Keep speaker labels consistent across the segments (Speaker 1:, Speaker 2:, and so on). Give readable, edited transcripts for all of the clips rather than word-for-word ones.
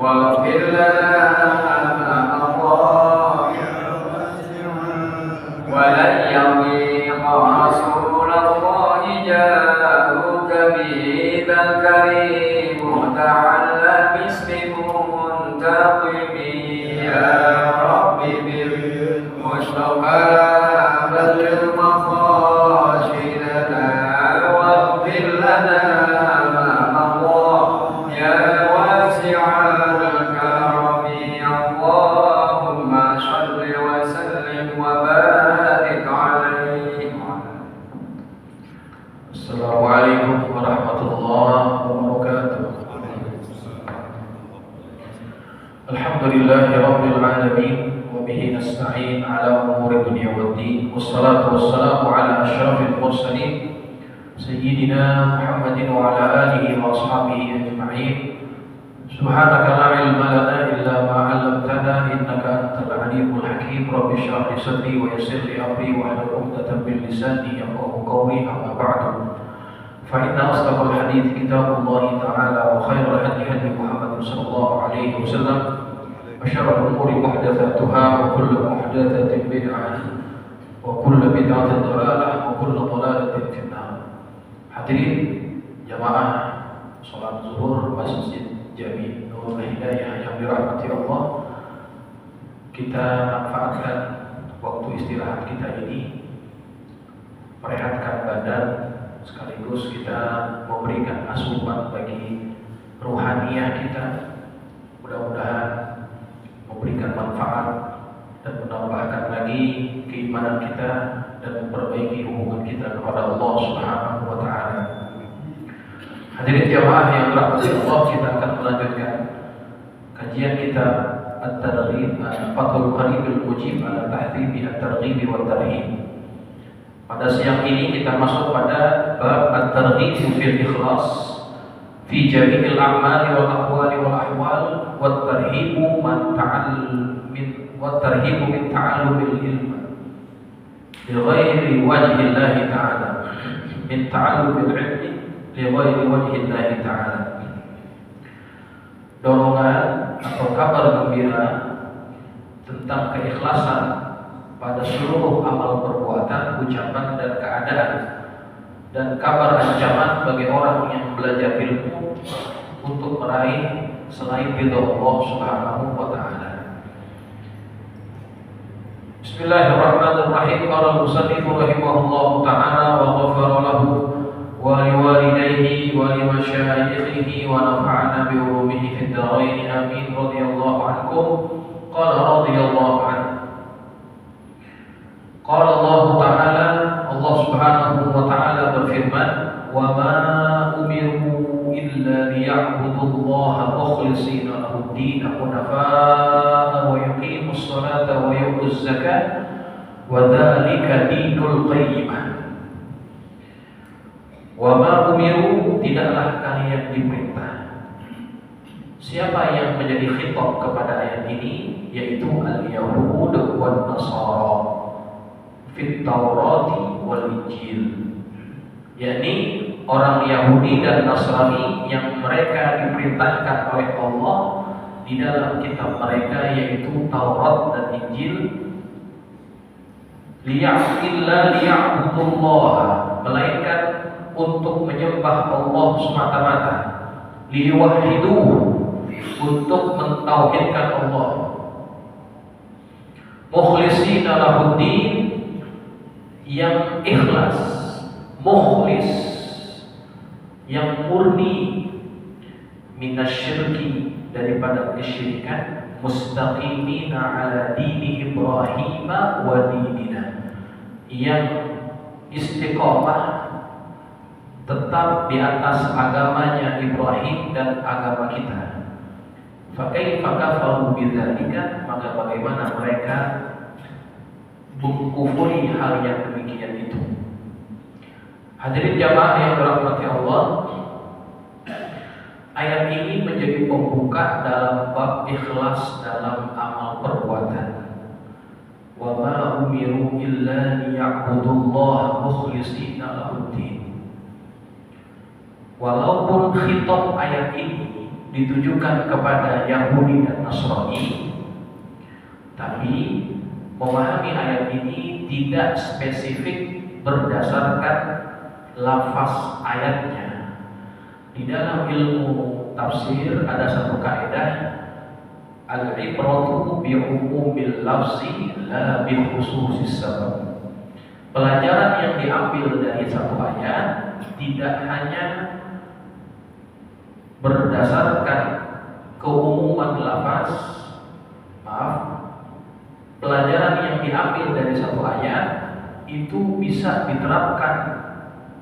Speaker 1: واغفر لنا ما مضى ولن يضيق رسول الله جاءك به ذا الكريم تعالى باسمك منتقم يا رب بالمصطفى بلغ مقاصدنا واغفر لنا ما مضى يا واسع الكرم اللهم صل وسلم وبارك عليه. Assalamualaikum warahmatullahi wabarakatuh. Alhamdulillahi rabbil alamin wa bihi nasta'in ala umuri dunya waddin wassalatu wassalamu ala asyrafil mursalin sayyidina Muhammadin wa ala alihi wa ashabihi ajma'in. Subhanaka la ilma lana illa ma 'allamtana innaka antal alimul hakim. Rabbi shrah li sadri wa yassir li amri wa hlul 'uqdatam min lisani yafqahu qawli. Amma ba'du. Fa inna asdaqal hadits kitabullah ta'ala wa khairal hadi hadi Muhammad sallallahu alaihi wasallam wa syarrul umuri muhdatsatuha wa kullu muhdatsatin bid'ah wa kullu bid'atin dhalalah wa kullu dhalalatin finnar. Hadirin jamaah salat zuhur Masjid Jami Nurul Hidayah yang dirahmati Allah, kita manfaatkan waktu istirahat kita ini merehatkan badan, sekaligus kita memberikan asupan bagi ruhaniyah kita. Mudah-mudahan memberikan manfaat dan menambahkan lagi keimanan kita dan memperbaiki hubungan kita kepada Allah Subhanahu wa taala. Hadirin jamaah yang dirahmati Allah, kita akan melanjutkan kajian kita At-Targhib Fathul Qarib Al-Mujib ala Tahdhib At-Targhib wa Tarhib. Pada siang ini kita masuk pada bab At-Targhib fil Ikhlas fi jami'il a'mali wal aqwali wal ahwal wat tarhibu min ta'allumil ilm li ghairi wajhi Allah ta'ala min ta'allumil ilmi li ghairi wajhi Allah ta'ala. Dorongan atau kabar gembira tentang keikhlasan pada seluruh amal perbuatan, ucapan dan keadaan, dan kabar ancaman bagi orang yang belajar ilmu untuk meraih selain ridha Allah Subhanahu wa taala. Bismillahirrahmanirrahim. Qala al-musannif rahimahullahu taala wa ghafara lahu wa liwalidayhi wa limasyayikhihi wa nafa'ana bi ulumihi fid dharain amin radhiyallahu ankum. Qala radhiyallahu anhu. Qala Allah Ta'ala, Allah Subhanahu wa Ta'ala berfirman, "Wa ma umiru illa liya'budullaha mukhlishina lahu-d-din hunafa'a wa yuqimus salata wa yu'tuz zakata wa dzalika dinul qayyimah." Wa ma umiru, tidaklah kalian diperintah. Siapa yang menjadi khitab kepada ayat ini? Yaitu al-Yahud wan Nasara fit Taurati wal Injil, yakni orang Yahudi dan Nasrani yang mereka diperintahkan oleh Allah di dalam kitab mereka yaitu Taurat dan Injil, liya'budullah, melainkan untuk menyembah Allah semata-mata, liyuwahhiduh, untuk mentauhidkan Allah, mukhlishina lahud-din, yang ikhlas, mukhlis, yang murni, minasyirki, daripada kesyirikan, mustaqimina ala dini Ibrahim wa dinina, yang istiqamah tetap di atas agamanya Ibrahim dan agama kita. Fakaifa kafaru bidzalika, maka bagaimana mereka mengkufuri hal yang demikian itu. Hadirin jamaah yang dirahmati Allah, ayat ini menjadi pembuka dalam bab ikhlas dalam amal perbuatan. Wa ma umiru illa liya'budullaha mukhlishina lahud-din. Walaupun khitab ayat ini ditujukan kepada Yahudi dan Nasrani, tapi memahami ayat ini tidak spesifik berdasarkan lafaz ayatnya. Di dalam ilmu tafsir ada satu kaidah, al-ibratu bi'umumil lafzi la bi khususis sabab. Pelajaran yang diambil dari satu ayat tidak hanya berdasarkan keumuman lafaz, pelajaran yang diambil dari satu ayat itu bisa diterapkan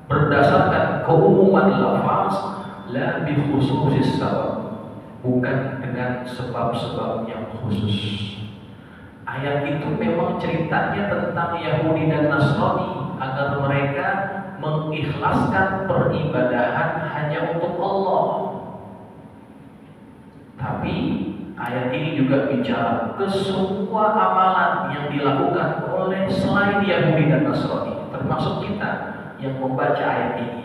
Speaker 1: berdasarkan keumuman lafaz la bi khususis sabab, bukan dengan sebab-sebab yang khusus. Ayat itu memang ceritanya tentang Yahudi dan Nasrani agar mereka mengikhlaskan peribadahan hanya untuk Allah. Tapi ayat ini juga bicara ke semua amalan yang dilakukan oleh selain Yahudi dan Nasrani, termasuk kita yang membaca ayat ini.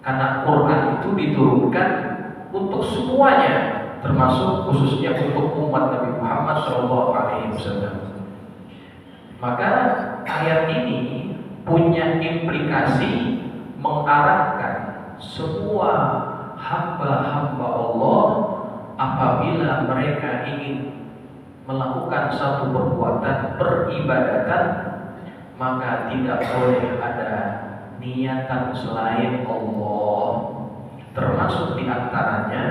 Speaker 1: Karena Quran itu diturunkan untuk semuanya, termasuk khususnya untuk umat Nabi Muhammad SAW. Maka ayat ini punya implikasi mengarahkan semua hamba-hamba Allah apabila mereka ingin melakukan satu perbuatan peribadatan, maka tidak boleh ada niatan selain Allah. Termasuk diantaranya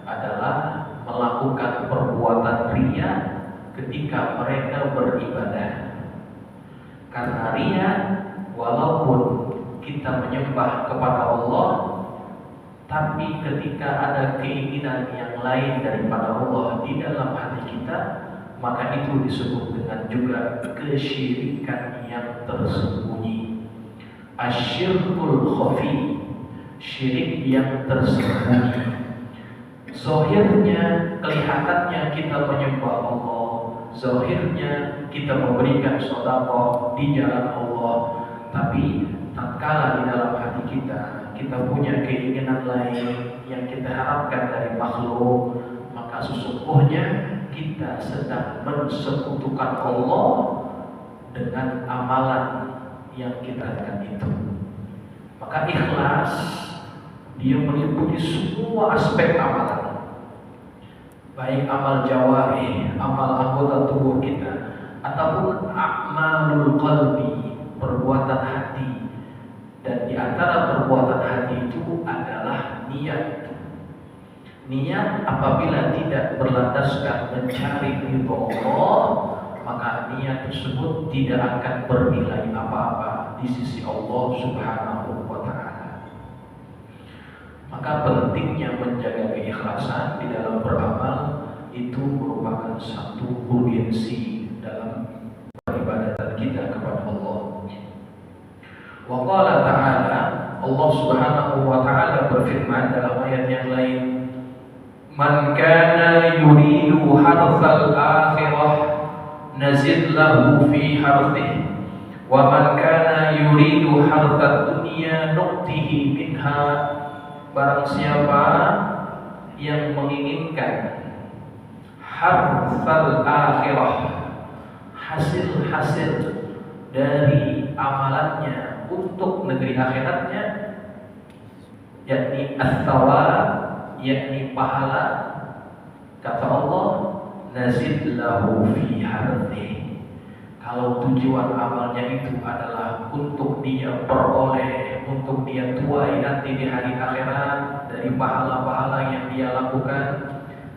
Speaker 1: adalah melakukan perbuatan riya ketika mereka beribadah. Karena riya, walaupun kita menyembah kepada Allah, tapi ketika ada keinginan yang lain daripada Allah di dalam hati kita, maka itu disebut dengan juga kesyirikan yang tersembunyi. Asyirkul khafi, syirik yang tersembunyi. Zahirnya, kelihatannya kita menyembah Allah, zahirnya kita memberikan sedekah di jalan Allah, tapi tatkala di dalam hati kita punya keinginan lain yang kita harapkan dari makhluk, maka sesungguhnya kita sedang mensekutukan Allah dengan amalan yang kita lakukan itu. Maka ikhlas dia meliputi semua aspek amalan, baik amal jawari, amal anggota tubuh kita, ataupun a'malul qalbi, perbuatan hati. Dan di antara perbuatan hati itu adalah niat. Niat apabila tidak berlandaskan mencari ridho Allah, maka niat tersebut tidak akan bernilai apa-apa di sisi Allah Subhanahu wa Ta'ala. Maka pentingnya menjaga keikhlasan di dalam beramal itu merupakan satu urgensi dalam peribadatan kita kepada Allah. Wa qala ta'ala, Allah Subhanahu wa Ta'ala berfirman dalam ayat yang lain, man kana yuridu harthal akhirah nazid lahu fi harthih wa man kana yuridu harthad dunya nu'tihi minha. Barang siapa yang menginginkan harthal akhirah, hasil-hasil dari amalannya untuk negeri akhiratnya, yakni as-thawab, yakni pahala, kata Allah, nazid lahu fi harthih. Kalau tujuan amalnya itu adalah untuk dia peroleh, untuk dia tuai nanti di hari akhirat dari pahala-pahala yang dia lakukan,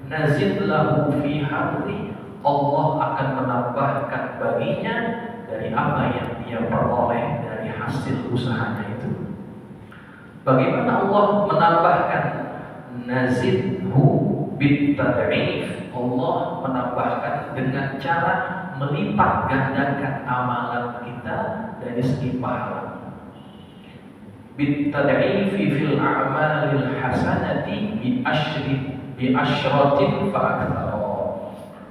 Speaker 1: nazid lahu fi harthih, Allah akan menambahkan baginya dari apa yang dia peroleh dari hasil usahanya itu. Bagaimana Allah menambahkan? Nazidhu bitad'if, Allah menambahkan dengan cara melipat gandakan amalan kita dari segi pahala. Bitad'ifi fil a'malil hasanati bi asyratin fa aktsara.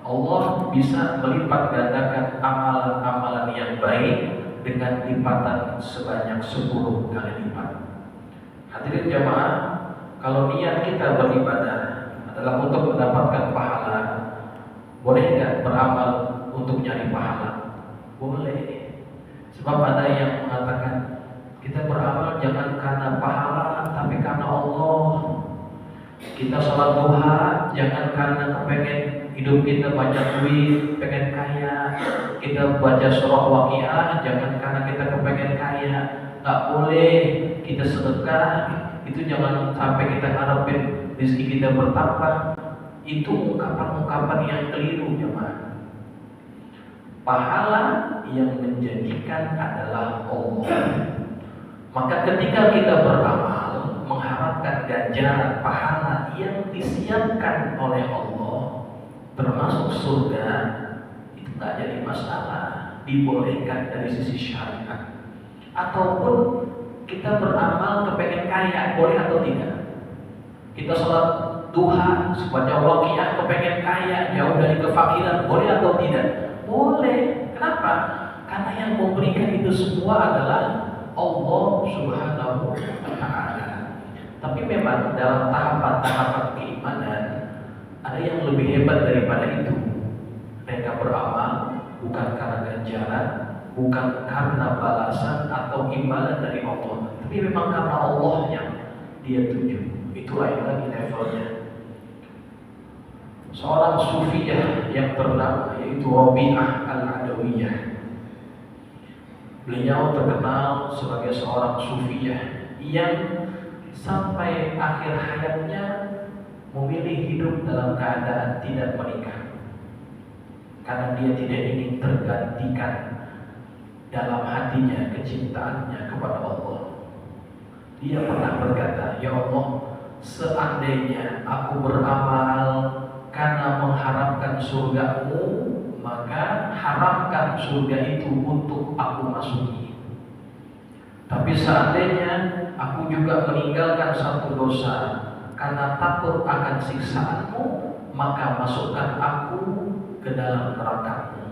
Speaker 1: Allah bisa melipat gandakan amalan-amalan yang baik dengan lipatan sebanyak 10 kali lipat. Hadirin jamaah, kalau niat kita beribadah adalah untuk mendapatkan pahala. Boleh nggak beramal untuk nyari pahala? Boleh. Sebab ada yang mengatakan kita beramal jangan karena pahala, tapi karena Allah. Kita sholat duha jangan karena kepengen hidup kita banyak duit, pengen kaya. Kita baca surah Waqiah jangan karena kita kepengen kaya. Nggak boleh. Kita sedekah itu jangan sampai kita harapin rezeki kita bertambah. Itu ungkapan-ungkapan yang keliru, jemaah. Pahala yang menjadikan adalah Allah. Maka ketika kita beramal mengharapkan ganjaran pahala yang disiapkan oleh Allah, termasuk surga, itu nggak jadi masalah, dibolehkan dari sisi syariat. Ataupun kita beramal kepengen kaya, boleh atau tidak? Kita sholat duha, baca Waqiah kepengen kaya, jauh dari kefakiran, boleh atau tidak? Boleh. Kenapa? Karena yang memberikan itu semua adalah Allah Subhanahu wa Ta'ala. Tapi memang dalam tahapan-tahapan keimanan ada yang lebih hebat daripada itu. Mereka beramal bukan karena ganjaran, bukan karena balasan atau imbalan dari Allah, tapi memang karena Allah yang dia tuju. Itu lain lagi levelnya. Seorang sufiyah yang ternama yaitu Rabi'ah Al-Adawiyah. Beliau terkenal sebagai seorang sufiyah yang sampai akhir hayatnya memilih hidup dalam keadaan tidak menikah, karena dia tidak ingin tergantikan dalam hatinya kecintaannya kepada Allah. Dia pernah berkata, "Ya Allah, seandainya aku beramal karena mengharapkan surga-Mu, maka haramkan surga itu untuk aku masuki. Tapi seandainya aku juga meninggalkan satu dosa karena takut akan siksa-Mu, maka masukkan aku ke dalam neraka-Mu."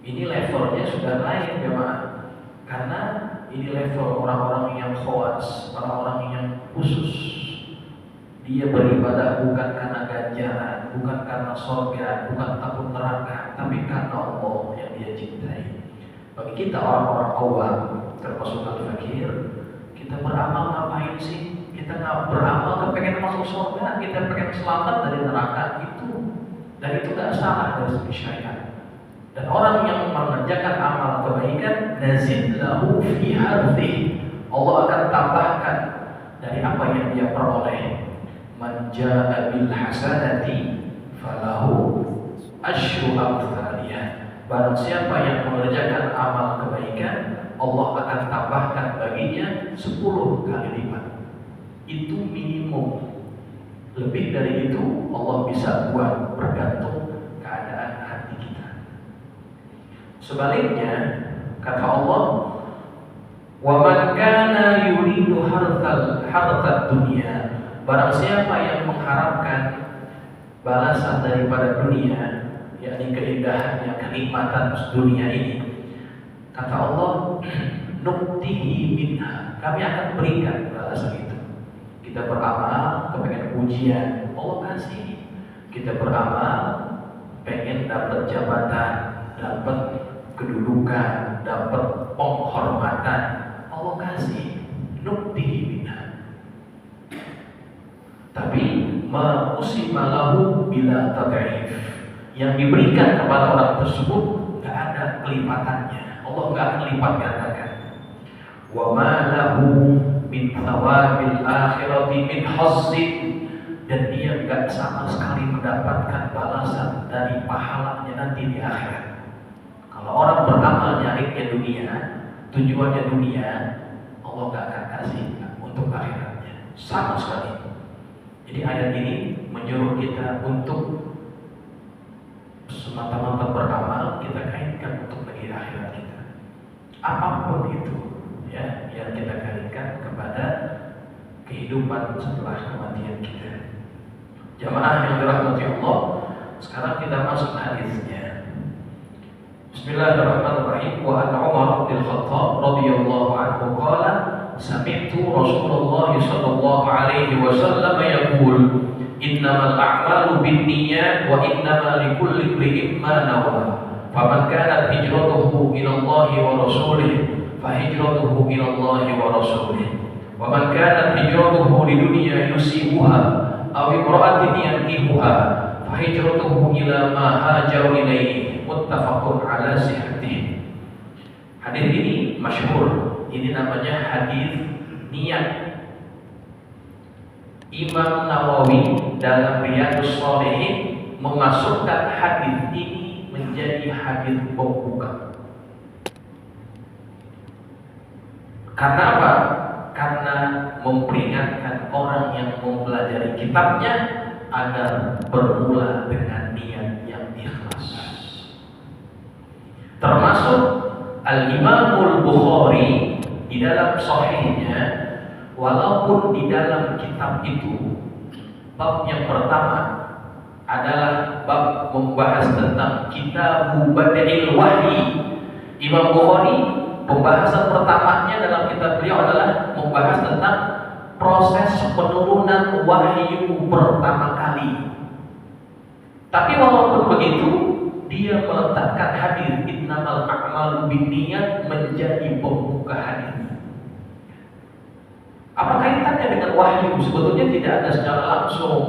Speaker 1: Ini levelnya sudah lain, jemaah. Karena ini level orang-orang yang khawas, orang-orang yang khusus. Dia beribadah bukan karena ganjaran, bukan karena surga, bukan takut neraka, tapi karena Allah yang dia cintai. Bagi kita orang-orang awam, termasuk al-fakir, kita beramal ngapain sih? Kita nggak beramal kepengen masuk surga, kita pengen selamat dari neraka itu, dan itu nggak salah dari segi syariat. Dan orang yang mengerjakan amal kebaikan, nazid lahu fi hadhihi, Allah akan tambahkan dari apa yang dia peroleh. Man jaa bil hasanati falahu asyru amsalihha. Barang siapa yang mengerjakan amal kebaikan, Allah akan tambahkan baginya 10 kali lipat. Itu minimum. Lebih dari itu Allah bisa buat, bergantung keadaan hati kita. Sebaliknya kata Allah, wa man kana yuridu harthad dunya, barang siapa yang mengharapkan balasan daripada dunia, yakni keindahannya, kenikmatan dunia ini, kata Allah, nuktihi minha, kami akan berikan balasan itu. Kita beramal kepengen pujian, Allah kasih. Kita beramal pengen dapat jabatan, dapat kedudukan, dapat penghormatan, Allah kasih. Nuktihi minha. Tapi ma'usimalahu bila tad'if, yang diberikan kepada orang tersebut nggak ada kelipatannya. Allah nggak akan lipat gandakan. Wa ma lahu min thawabil akhirati min hazzin, dan dia nggak sama sekali mendapatkan balasan dari pahalanya nanti di akhirat. Kalau orang beramal nyarinya dunia, tujuannya dunia, Allah nggak akan kasih untuk akhiratnya sama sekali. Jadi ayat ini menyuruh kita untuk semata-mata beramal, kita kaitkan untuk negeri akhirat kita. Apapun itu, ya, yang kita kaitkan kepada kehidupan setelah kematian kita. Jamaah yang dirahmati Allah, sekarang kita masuk hadisnya. Bismillahirrahmanirrahim. Wa an Umar bin Khattab radhiyallahu anhu qala, sami'tu Rasulullah sallallahu alaihi wasallam yaqul, innamal a'malu binniyat wa innamal likulli imrin ma nawa. Faman kanat hijratuhu ila Allah wa rasulih fa hijratuhu ila Allah wa rasulih. Wa man kanat hijratuhu lidunya yusibuha aw imra'atin yankihuha fa hijratuhu ila ma hajaru ilaihi. Muttafaqun ala sihhatih. Hadis ini masyhur. Ini namanya hadis niat. Imam Nawawi dalam Riyadhus Shalihin memasukkan hadis ini menjadi hadis pembuka. Karena apa? Karena memperingatkan orang yang mempelajari kitabnya agar bermula dengan niat yang ikhlas. Termasuk Al-Imamul Bukhari di dalam sahihnya, walaupun di dalam kitab itu bab yang pertama adalah bab membahas tentang Kitabu Bada'il Wahyi, Imam Bukhari pembahasan pertamanya dalam kitab beliau adalah membahas tentang proses penurunan wahyu pertama kali. Tapi walaupun begitu, dia meletakkan hadis innamal a'malu binniyat menjadi pembuka hadis. Apa kaitannya dengan wahyu? Sebetulnya tidak ada secara langsung,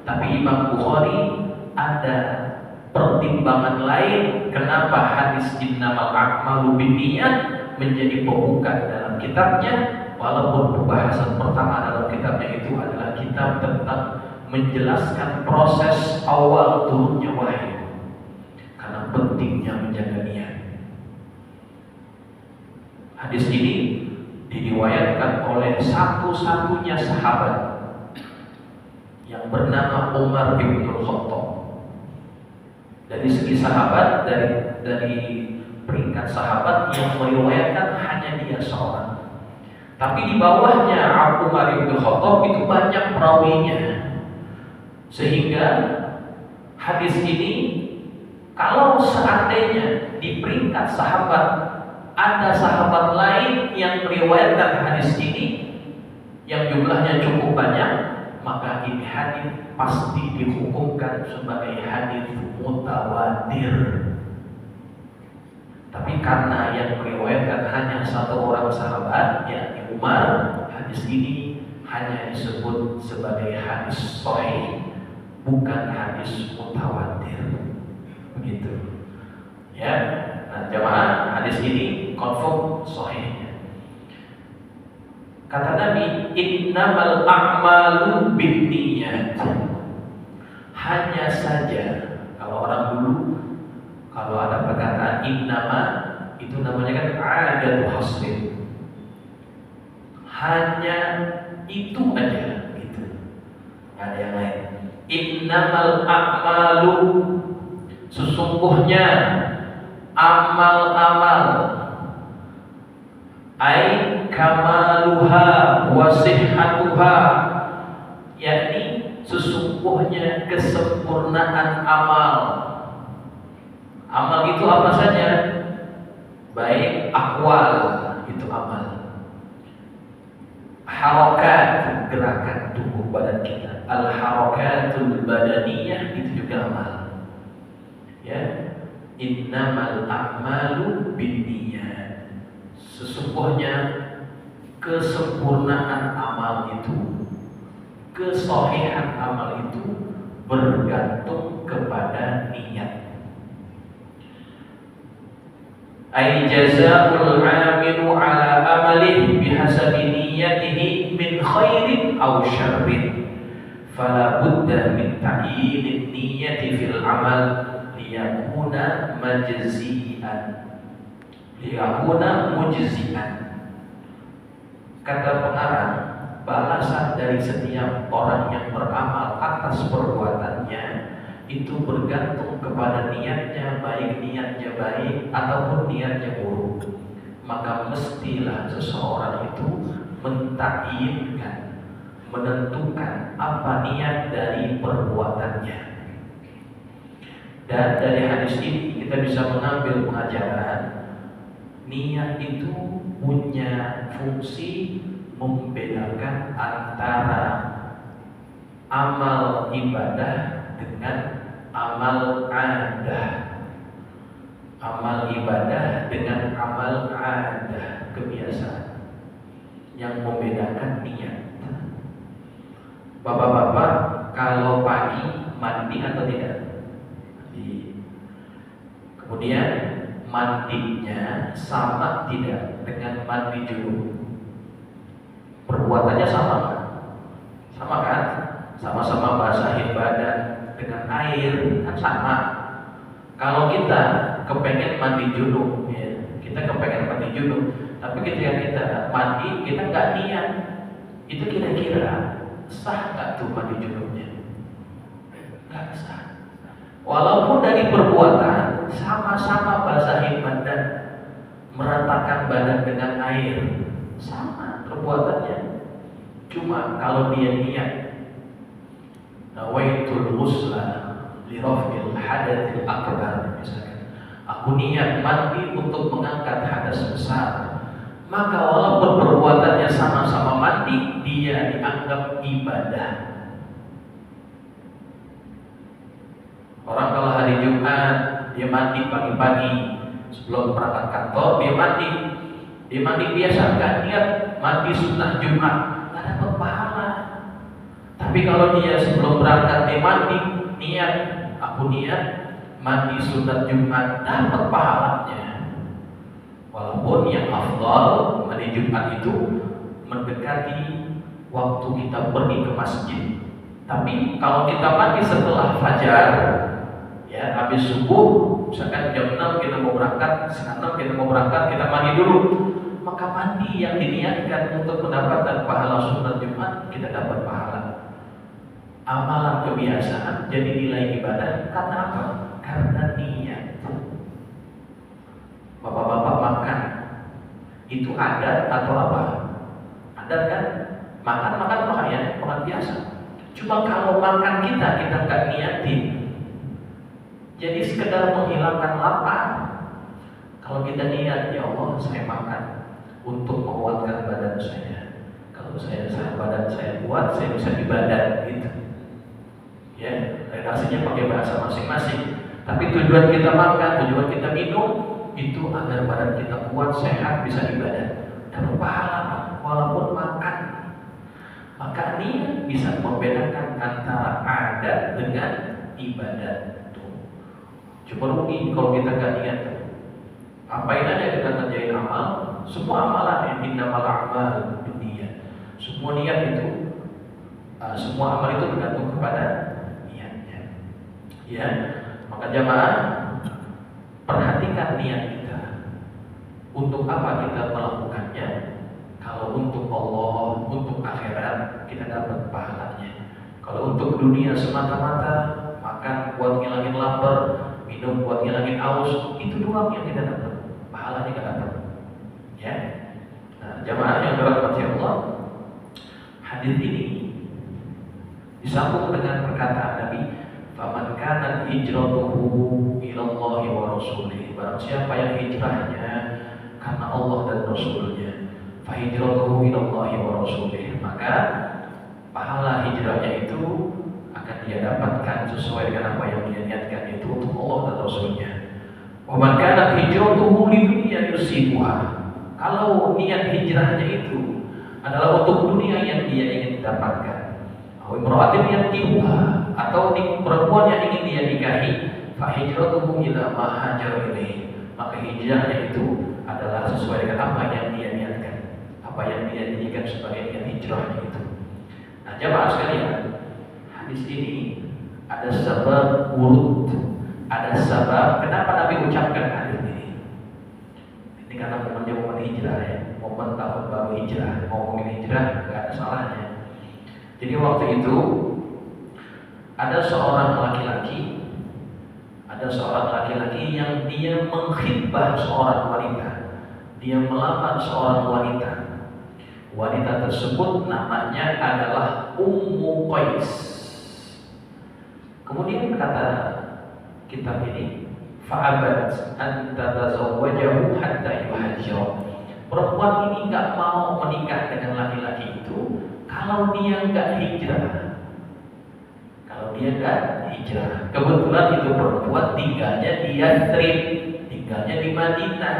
Speaker 1: tapi Imam Bukhari ada pertimbangan lain kenapa hadis innamal a'malu binniyat menjadi pembuka dalam kitabnya, walaupun pembahasan pertama dalam kitabnya itu adalah kitab tentang menjelaskan proses awal turunnya wahyu. Karena pentingnya menjaga niat. Hadis ini diriwayatkan oleh satu-satunya sahabat yang bernama Umar bin Khattab. Dari segi sahabat, dari peringkat sahabat yang meriwayatkan hanya dia seorang. Tapi di bawahnya Umar bin Khattab itu banyak perawinya. Sehingga hadis ini kalau seandainya di peringkat sahabat ada sahabat lain yang meriwayatkan hadis ini yang jumlahnya cukup banyak, maka ini hadis pasti dihukumkan sebagai hadis mutawatir. Tapi karena yang meriwayatkan hanya satu orang sahabat, yakni Umar, hadis ini hanya disebut sebagai hadis sahih, bukan hadis mutawatir. Begitu. Ya. Nah, jamaah, hadis ini confirm sahihnya. Kata Nabi, innamal a'malu binniyat. Hanya saja, kalau orang dulu, kalau ada perkataan innama, itu namanya kan adatu hasrin. Hanya itu aja, gitu. Nggak ada yang lain. Innamal a'malu, sesungguhnya amal-amal, ai kamaluha wa sihhatuha, yakni sesungguhnya kesempurnaan amal. Amal itu apa saja? Baik akwal, itu amal. Harakat, gerakan tubuh badan kita. Al-harakatul badaniyah, itu juga amal. Ya. Innamal a'malu binniyat. Sesungguhnya kesempurnaan amal itu, kesahihan amal itu bergantung kepada niat. Ay jazaa'ul 'amilu 'ala amalihi bihasabi niyyatihi min khairin aw syarrin. Fala budda min ta'yinin niyyati fil 'amal liyakuna mujzi'an. Kata pengarang, balasan dari setiap orang yang beramal atas perbuatannya itu bergantung kepada niatnya, baik niatnya baik ataupun niatnya buruk. Maka mestilah seseorang itu mentakyinkan, menentukan apa niat dari perbuatannya. Dan dari hadis ini kita bisa mengambil pelajaran, niat itu punya fungsi membedakan antara amal ibadah dengan amal adah. Amal ibadah dengan amal adah, kebiasaan. Yang membedakan niat. Bapak-bapak, kalau pagi mandi atau tidak? Mandi. Kemudian mandinya sama tidak dengan mandi junub? Perbuatannya sama kan? Sama kan? Sama-sama basahin badan dengan air, kan sama. Kalau kita kepengen mandi junub, ya, kita kepengen mandi junub, tapi ketika kita mandi, kita nggak niat, itu kira-kira sah nggak tuh mandi junubnya? Nggak sah. Walaupun dari perbuatan sama-sama basahin badan, meratakan badan dengan air, sama perbuatannya. Cuma kalau dia niat, nawaitul ghusla li raf'il hadatsil akbar, misalkan, aku niat mandi untuk mengangkat hadas besar, maka walaupun perbuatannya sama-sama mandi, dia dianggap ibadah. Orang kalau hari Jumat dia mandi pagi-pagi sebelum berangkat kantor, dia mandi biasa, nggak niat mandi sunnah Jumat, nggak dapat pahala. Tapi kalau dia sebelum berangkat dia mandi, niat, aku niat mandi sunat Jumat, dapat pahalanya. Walaupun yang afdal mandi Jumat itu mendekati waktu kita pergi ke masjid. Tapi kalau kita mandi setelah fajar, ya habis subuh, misalkan jam 6 kita mau berangkat, setengah 6 kita mau berangkat, kita mandi dulu. Maka mandi yang diniatkan untuk mendapatkan pahala sunat Jumat, kita dapat pahala. Amalan kebiasaan jadi nilai ibadah karena apa? Karena niat. Bapak-bapak makan itu adat atau apa? Adat kan? Makan ya, makan biasa. Cuma kalau makan kita nggak niatin, jadi sekedar menghilangkan lapar. Kalau kita niat, ya Allah saya makan untuk menguatkan badan saya. Kalau badan saya kuat, saya bisa ibadah gitu. Ya, redaksinya pakai bahasa masing-masing. Tapi tujuan kita makan, tujuan kita minum itu agar badan kita kuat, sehat, bisa ibadah. Dapat pahala walaupun makan. Maka niat bisa membedakan antara adat dengan ibadah. Coba rugi kalau kita gak niat. Apain aja kita kerjain amal, semua amalan innamal a'malu binniyat. Semua niat itu, semua amal itu bergantung kepada ya, maka jamaah perhatikan niat kita. Untuk apa kita melakukannya? Kalau untuk Allah, untuk akhirat, kita dapat pahalanya. Kalau untuk dunia semata-mata, makan buat ngilangin lapar, minum buat ngilangin haus, itu doang yang kita dapat, pahalanya kita dapat. Ya, nah, jamaah yang dirahmati Allah, hadis ini disambung dengan perkataan Nabi, faman kanat hijratuhu ilallahi wa rasulih. Barang siapa yang hijrahnya karena Allah dan Rasulnya, fa hijratuhu ilallahi wa rasulih, maka pahala hijrahnya itu akan dia dapatkan sesuai dengan apa yang dia niatkan, itu untuk Allah dan Rasulnya. Wa man kanat hijratuhu lidunya yusibuha, kalau niat hijrahnya itu adalah untuk dunia yang dia ingin dapatkan, imra'atin yankihuha, atau perempuan yang ingin dia nikahi, fa hijratuhu ila ma hajara ilaihi, maka hijrahnya itu adalah sesuai dengan apa yang dia niatkan, apa yang dia jadikan sebagai niat hijrahnya itu. Nah, jamaah sekalian, hadis ini ada sebab urut, ada sebab kenapa Nabi ucapkan hadis ini. Ini karena momen hijrah ya, momen tahun baru hijrah, ngomongin hijrah nggak ada salahnya. Jadi waktu itu ada seorang laki-laki yang dia mengkhitbah seorang wanita, dia melamar seorang wanita. Wanita tersebut namanya adalah Ummu Qais. Kemudian kata kitab ini, fa'abat an tatazawwajahu hatta yuhajjir. Perempuan ini nggak mau menikah dengan laki-laki itu kalau dia nggak hijrah. dia nggak hijrah. Kebetulan itu perempuan tinggalnya di Yathrib, tinggalnya di Madinah.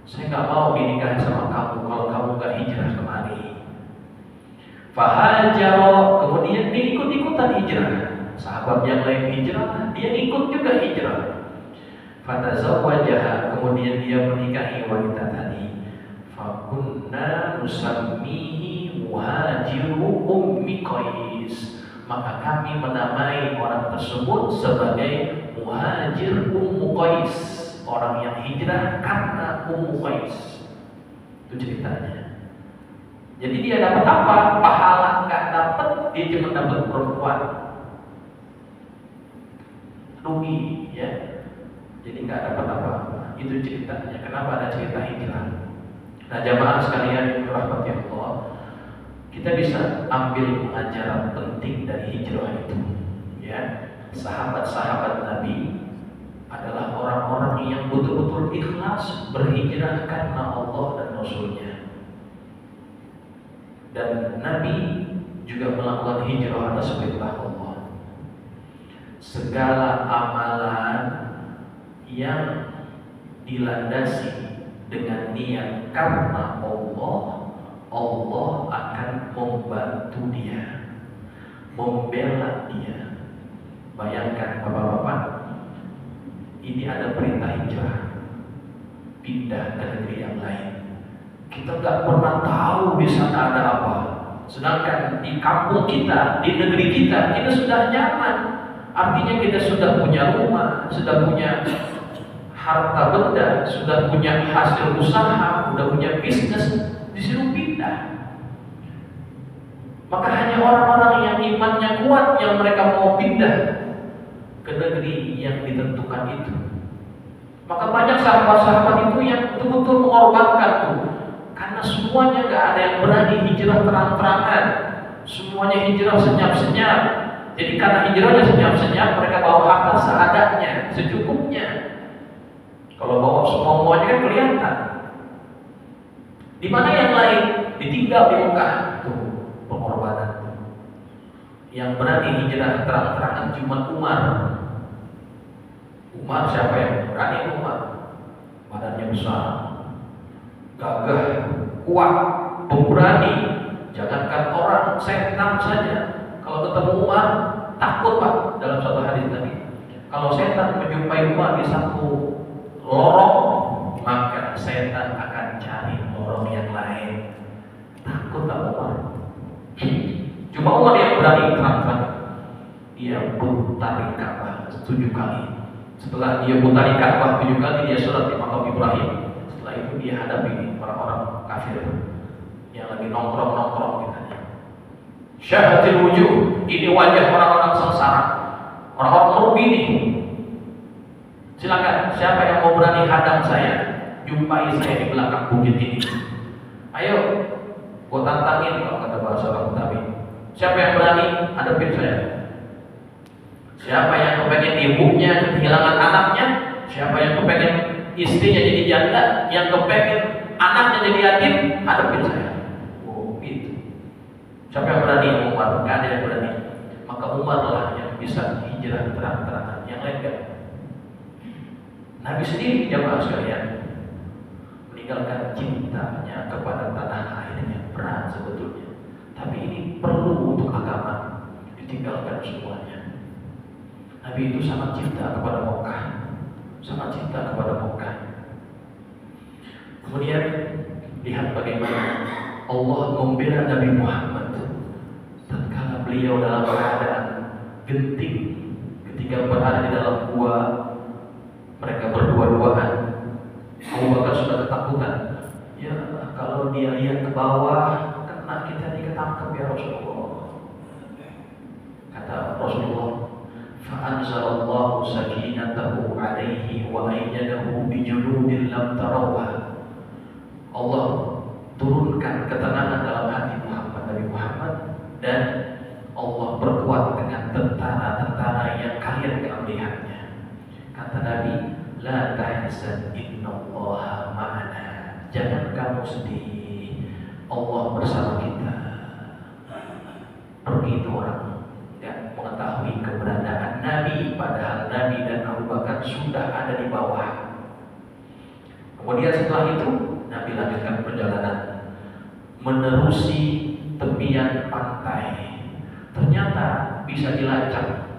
Speaker 1: Saya nggak mau dinikahi sama kamu kalau kamu nggak hijrah kemari. Fahajaro, kemudian dia ikut-ikutan hijrah. Sahabat yang lain hijrah, dia ikut juga hijrah. Fatazawwajaha, kemudian dia menikahi wanita tadi. Fakunna nusammihi muhajiru ummi Qais, maka kami menamai orang tersebut sebagai muhajir Ummu Qais, orang yang hijrah karena Ummu Qais. Itu ceritanya. Jadi dia dapat apa? Pahala nggak dapat, dia cuma dapat perempuan. Rugi, ya. Jadi nggak dapat apa-apa. Itu ceritanya. Kenapa ada cerita hijrah? Nah, jamaah sekalian yang dirahmati Allah, kita bisa ambil pelajaran penting dari hijrah itu. Ya, sahabat-sahabat Nabi adalah orang-orang yang betul-betul ikhlas berhijrah karena Allah dan Rasul-Nya. Dan Nabi juga melakukan hijrah atas perintah Allah. Segala amalan yang dilandasi dengan niat karena Allah, Allah akan membantu dia, membela dia. Bayangkan bapak-bapak, ini ada perintah hijrah, pindah ke negeri yang lain. Kita nggak pernah tahu di sana ada apa. Sedangkan di kampung kita, di negeri kita, kita sudah nyaman. Artinya kita sudah punya rumah, sudah punya harta benda, sudah punya hasil usaha, sudah punya bisnis, disuruh pindah. Maka hanya orang-orang yang imannya kuat yang mereka mau pindah ke negeri yang ditentukan itu. Maka banyak sahabat-sahabat itu yang betul-betul mengorbankan tuh. Karena semuanya nggak ada yang berani hijrah terang-terangan, semuanya hijrah senyap-senyap. Jadi karena hijrahnya senyap-senyap, mereka bawa harta seadanya, secukupnya. Kalau bawa semuanya kan kelihatan. Di mana yang lain ditinggal di Mekah, tuh pengorbanan. Yang berani hijrah terang-terangan cuma Umar. Umar siapa yang berani? Umar, badannya besar, gagah, kuat, pemberani. Jangankan orang, setan saja kalau ketemu Umar takut, Pak. Dalam satu hadis Nabi, kalau setan menjumpai Umar di satu lorong, maka setan akan cari lorong yang lain. Takut tak Umar? Cuma Umar yang berani terang-terang. Dia putari Ka'bah 7 kali. Setelah dia putari Ka'bah 7 kali, dia sholat di makam Ibrahim. Setelah itu dia hadapi orang-orang kafir yang lagi nongkrong-nongkrong katanya. Syahatil wujuh, ini wajah orang-orang sengsara, orang-orang merugi nih. Silakan, siapa yang mau berani hadang saya, jumpai saya di belakang bukit ini. Ayo, gua tantangin kalau kata bahasa orang Betawi. Siapa yang berani hadapin saya? Siapa yang kepengen ibunya kehilangan anaknya? Siapa yang kepengen istrinya jadi janda? Yang kepengen anaknya jadi yatim? Hadapin saya. Oh gitu. Siapa yang berani? Umar. Gak ada yang berani. Maka Umar lah yang bisa hijrah terang-terangan. Yang lain gak. Nabi sendiri, jamaah sekalian, meninggalkan cintanya kepada tanah air yang berat sebetulnya. Tapi ini perlu untuk agama, ditinggalkan semuanya. Nabi itu sangat cinta kepada Mekah, sangat cinta kepada Mekah. Kemudian lihat bagaimana Allah membela Nabi Muhammad tatkala beliau dalam keadaan genting, ketika berada di dalam gua. Mereka berdua-duaan. Abu Bakar sudah ketakutan. Ya, kalau dia lihat ke bawah, kena kita diketangkap ya Rasulullah. Kata Rasulullah, "Fa'anzalallahu sakinatahu alaihi wa ayyadahu bijunudin lam tarawha." Allah turunkan ketenangan dalam hati Nabi Muhammad, dan Allah berkuat dengan tentara-tentara yang kalian tidak melihatnya. Kata Nabi, la tahzan innallaha ma'ana. Jangan kamu sedih, Allah bersama kita. Pergi itu orang yang mengetahui padahal Nabi dan Abu Bakar sudah ada di bawah. Kemudian setelah itu Nabi lanjutkan perjalanan menerusi tepian pantai. Ternyata bisa dilacak.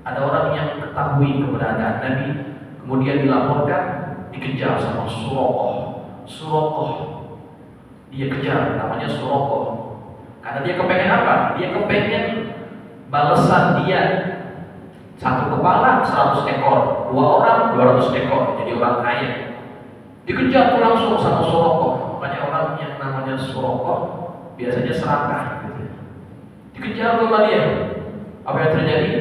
Speaker 1: Ada orang yang ketahui keberadaan Nabi, kemudian dilaporkan, dikejar sama Suraqah. Dia kejar, namanya Suraqah. Karena dia kepengen apa? Dia kepengen balasan dia. Satu kepala 100 ekor, 2 orang 200 ekor, jadi orang kaya. Dikejar tuh langsung sama Suraqah. Makanya orang yang namanya Suraqah biasanya serakah gitu. Dikejar tuh sama dia. Apa yang terjadi?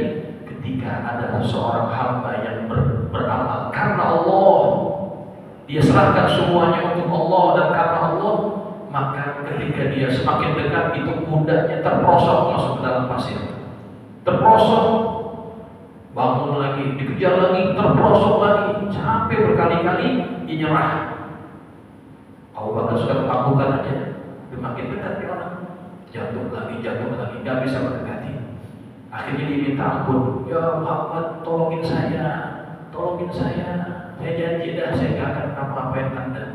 Speaker 1: Ketika ada seorang hamba yang beramal karena Allah, dia serahkan semuanya untuk Allah dan karena Allah, maka ketika dia semakin dekat itu pundaknya terprosok masuk ke dalam pasir. Terprosok, bangun lagi, dikejar lagi, terprosok lagi, sampai berkali-kali dia nyerah. Abu Bakar sudah ketakutan aja, semakin dekat dia orang, jatuh lagi, nggak bisa mendekati. Akhirnya dia minta ampun, ya Muhammad, tolongin saya, saya janji dah saya nggak akan apa-apain Anda.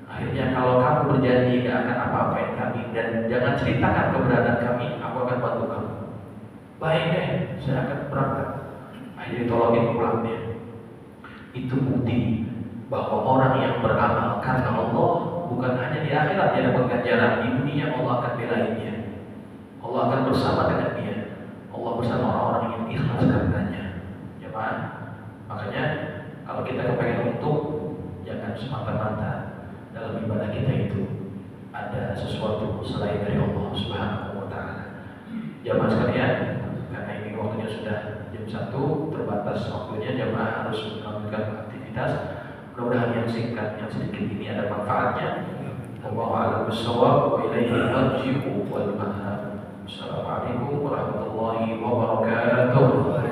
Speaker 1: Akhirnya kalau kamu berjanji nggak akan apa-apain kami dan jangan ceritakan keberadaan kami, aku akan bantu kamu. Baik deh, saya akan berangkat. Akhirnya tolongin pulang dia. Itu bukti bahwa orang yang beramal karena Allah bukan hanya di akhirat dia dapat ganjaran, di dunia Allah akan belain dia. Allah akan bersama dengan dia. Allah bersama orang-orang yang ikhlas karenanya. Jemaah, makanya kalau kita kepengen untung, jangan semata-mata dalam ibadah kita itu ada sesuatu selain dari Allah Subhanahu wa Ta'ala. Jemaah sekalian, karena ini waktunya sudah jam 1, terbatas waktunya, jemaah harus melanjutkan aktivitas. Mudah-mudahan yang singkat, yang sedikit ini ada manfaatnya. Wallahu a'lam bishawab wa ilaihi al-marji'u wal ma'ab. Assalamualaikum warahmatullahi wabarakatuh.